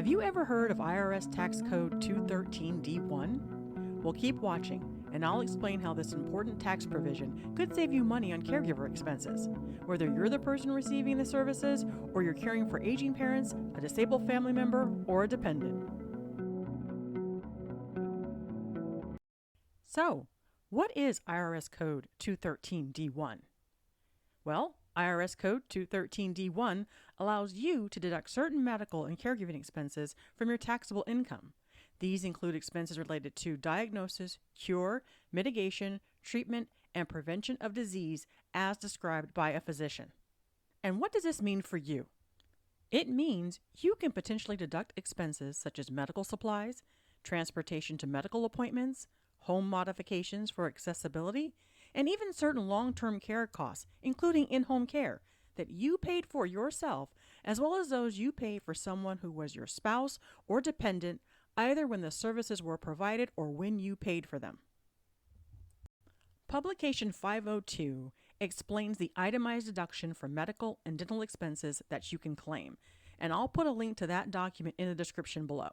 Have you ever heard of IRS Tax Code 213D1? Well, keep watching, and I'll explain how this important tax provision could save you money on caregiver expenses, whether you're the person receiving the services or you're caring for aging parents, a disabled family member, or a dependent. So, what is IRS Code 213D1? Well, IRS Code 213D1 allows you to deduct certain medical and caregiving expenses from your taxable income. These include expenses related to diagnosis, cure, mitigation, treatment, and prevention of disease as described by a physician. And what does this mean for you? It means you can potentially deduct expenses such as medical supplies, transportation to medical appointments, home modifications for accessibility, and even certain long-term care costs, including in-home care, that you paid for yourself, as well as those you pay for someone who was your spouse or dependent, either when the services were provided or when you paid for them. Publication 502 explains the itemized deduction for medical and dental expenses that you can claim, and I'll put a link to that document in the description below.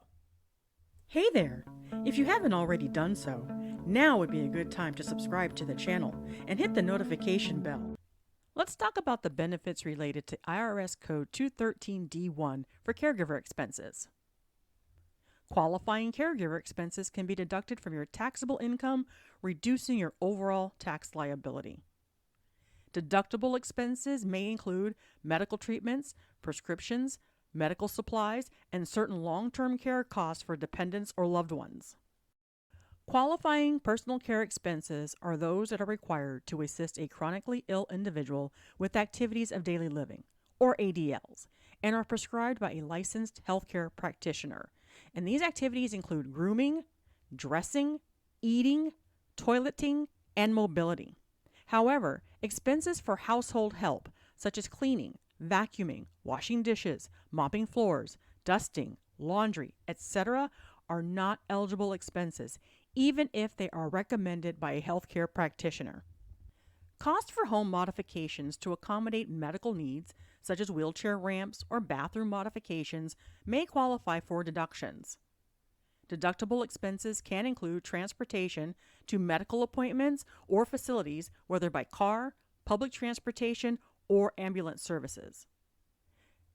Hey there! If you haven't already done so, now would be a good time to subscribe to the channel and hit the notification bell. Let's talk about the benefits related to IRS Code 213D1 for caregiver expenses. Qualifying caregiver expenses can be deducted from your taxable income, reducing your overall tax liability. Deductible expenses may include medical treatments, prescriptions, medical supplies, and certain long-term care costs for dependents or loved ones. Qualifying personal care expenses are those that are required to assist a chronically ill individual with activities of daily living, or ADLs, and are prescribed by a licensed healthcare practitioner. And these activities include grooming, dressing, eating, toileting, and mobility. However, expenses for household help, such as cleaning, vacuuming, washing dishes, mopping floors, dusting, laundry, etc., are not eligible expenses, even if they are recommended by a healthcare practitioner. Costs for home modifications to accommodate medical needs, such as wheelchair ramps or bathroom modifications, may qualify for deductions. Deductible expenses can include transportation to medical appointments or facilities, whether by car, public transportation, or ambulance services.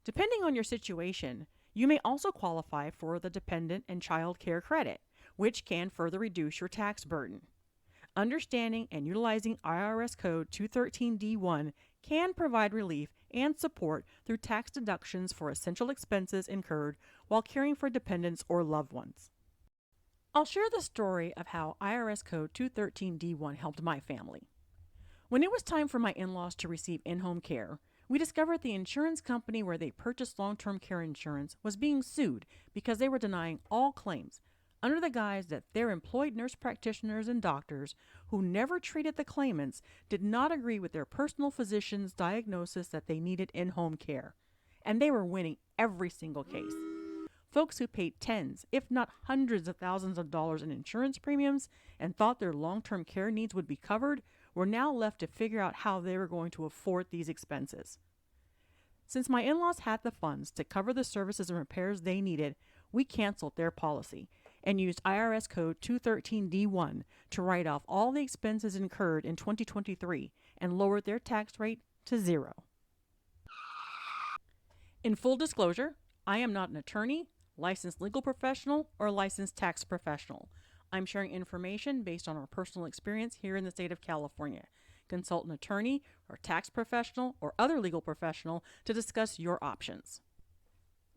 Depending on your situation, you may also qualify for the dependent and child care credit, which can further reduce your tax burden. Understanding and utilizing IRS Code 213D1 can provide relief and support through tax deductions for essential expenses incurred while caring for dependents or loved ones. I'll share the story of how IRS Code 213D1 helped my family. When it was time for my in-laws to receive in-home care, we discovered the insurance company where they purchased long-term care insurance was being sued because they were denying all claims under the guise that their employed nurse practitioners and doctors who never treated the claimants did not agree with their personal physician's diagnosis that they needed in-home care. And they were winning every single case. Folks who paid tens, if not hundreds of thousands of dollars in insurance premiums and thought their long-term care needs would be covered were now left to figure out how they were going to afford these expenses. Since my in-laws had the funds to cover the services and repairs they needed, we canceled their policy and used IRS Code 213D1 to write off all the expenses incurred in 2023 and lowered their tax rate to 0. In full disclosure, I am not an attorney, licensed legal professional, or licensed tax professional. I'm sharing information based on our personal experience here in the state of California. Consult an attorney or tax professional or other legal professional to discuss your options.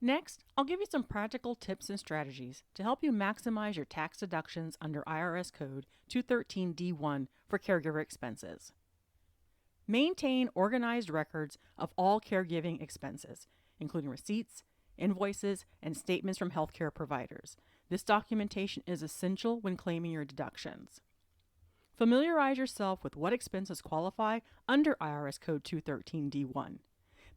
Next, I'll give you some practical tips and strategies to help you maximize your tax deductions under IRS Code 213D1 for caregiver expenses. Maintain organized records of all caregiving expenses, including receipts, invoices, and statements from healthcare providers. This documentation is essential when claiming your deductions. Familiarize yourself with what expenses qualify under IRS Code 213D1.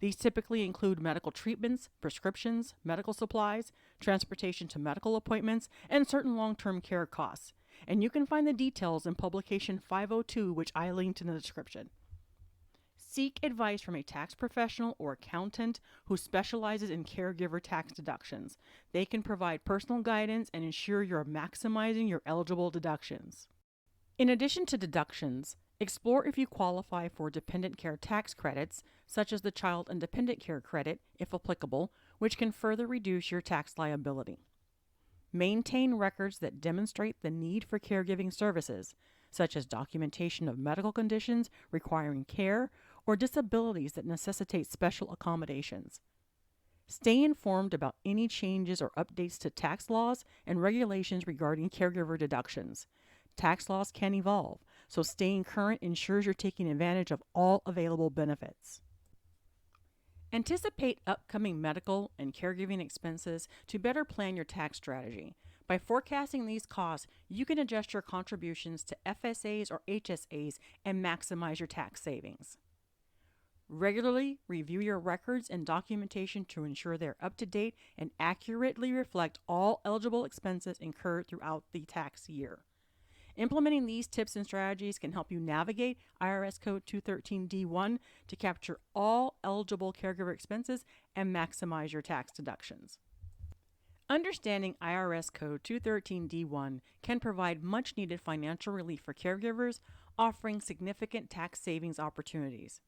These typically include medical treatments, prescriptions, medical supplies, transportation to medical appointments, and certain long-term care costs. And you can find the details in Publication 502, which I linked in the description. Seek advice from a tax professional or accountant who specializes in caregiver tax deductions. They can provide personal guidance and ensure you're maximizing your eligible deductions. In addition to deductions, explore if you qualify for dependent care tax credits, such as the Child and Dependent Care Credit, if applicable, which can further reduce your tax liability. Maintain records that demonstrate the need for caregiving services, such as documentation of medical conditions requiring care or disabilities that necessitate special accommodations. Stay informed about any changes or updates to tax laws and regulations regarding caregiver deductions. Tax laws can evolve, so staying current ensures you're taking advantage of all available benefits. Anticipate upcoming medical and caregiving expenses to better plan your tax strategy. By forecasting these costs, you can adjust your contributions to FSAs or HSAs and maximize your tax savings. Regularly review your records and documentation to ensure they're up to date and accurately reflect all eligible expenses incurred throughout the tax year. Implementing these tips and strategies can help you navigate IRS Code 213D1 to capture all eligible caregiver expenses and maximize your tax deductions. Understanding IRS Code 213D1 can provide much-needed financial relief for caregivers, offering significant tax savings opportunities.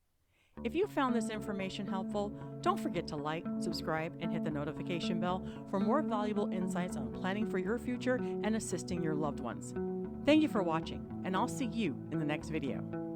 If you found this information helpful, don't forget to like, subscribe, and hit the notification bell for more valuable insights on planning for your future and assisting your loved ones. Thank you for watching, and I'll see you in the next video.